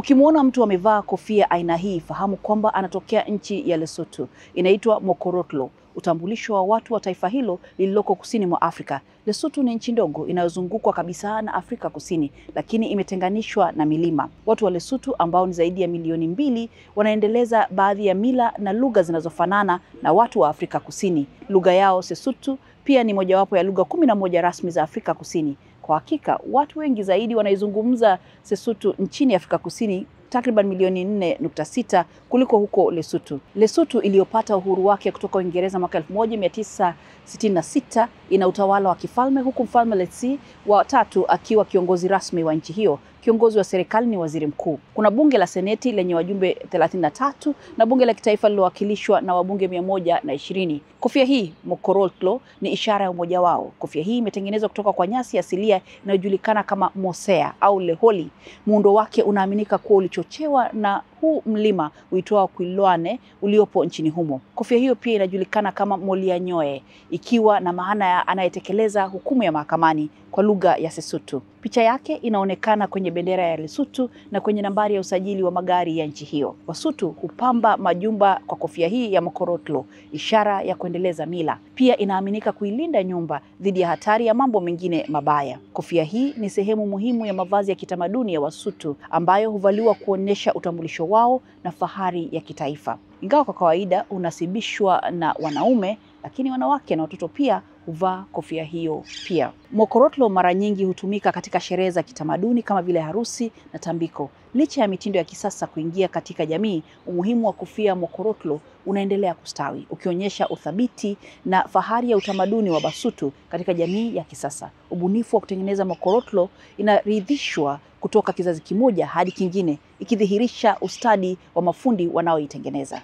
Ukimwona mtu amevaa kofia aina hii, fahamu kwamba anatokea nchi ya Lesotho. Inaitwa Mokorotlo, utambulisho wa watu wa taifa hilo lililoko kusini mwa Afrika. Lesotho ni nchi ndogo inayozungukwa kabisa na Afrika Kusini, lakini imetenganishwa na milima. Watu wa Lesotho ambao ni zaidi ya milioni 2 wanaendeleza baadhi ya mila na lugha zinazofanana na watu wa Afrika Kusini. Lugha yao Sesotho pia ni mojawapo ya lugha 11 rasmi za Afrika Kusini. Kwa hakika, watu wengi zaidi wanaizungumza Sesotho nchini Afrika Kusini, takriban milioni 4.6 kuliko huko Lesotho. Lesotho iliyopata uhuru wake kutoka Uingereza mwaka 1966 ina utawala wa kifalme, huku mfalme Letsie wa 3 akiwa kiongozi rasmi wa nchi hiyo. Kiongozi wa serikali ni waziri mkuu. Kuna bunge la seneti lenye wajumbe 33 na bunge la kitaifa lililowakilishwa na wabunge 120. Kofia hii Mokorotlo ni ishara ya umoja wao. Kofia hii imetengenezwa kutoka kwa nyasi asilia inayojulikana kama mosea au leholi. Muundo wake unaaminika kuwa ulichochewa na huu mlima uitwao Kwilwane uliopo nchini humo. Kofia hiyo pia inajulikana kama Molianyoe, ikiwa na maana ya anayetekeleza hukumu ya mahakamani kwa lugha ya Sesotho. Picha yake inaonekana kwenye bendera ya Lesotho na kwenye nambari ya usajili wa magari ya nchi hiyo. Wasotho hupamba majumba kwa kofia hii ya Mokorotlo, ishara ya kuendeleza mila. Pia inaaminika kuilinda nyumba dhidi ya hatari ya mambo mengine mabaya. Kofia hii ni sehemu muhimu ya mavazi ya kitamaduni ya Wasotho ambayo huvaliwa kuonyesha utambulisho wao na fahari ya kitaifa. Ingawa kwa kawaida unasibishwa na wanaume, lakini wanawake na watoto pia huvaa kofia hiyo pia. Mokorotlo mara nyingi hutumika katika sherehe za kitamaduni kama vile harusi na tambiko. Licha ya mitindo ya kisasa kuingia katika jamii, umuhimu wa kofia Mokorotlo unaendelea kustawi, ukionyesha uthabiti na fahari ya utamaduni wa Basotho katika jamii ya kisasa. Ubunifu wa kutengeneza Mokorotlo inaridhishwa kutoka kizazi kimoja hadi kingine, ikidhihirisha ustadi wa mafundi wanaoitengeneza.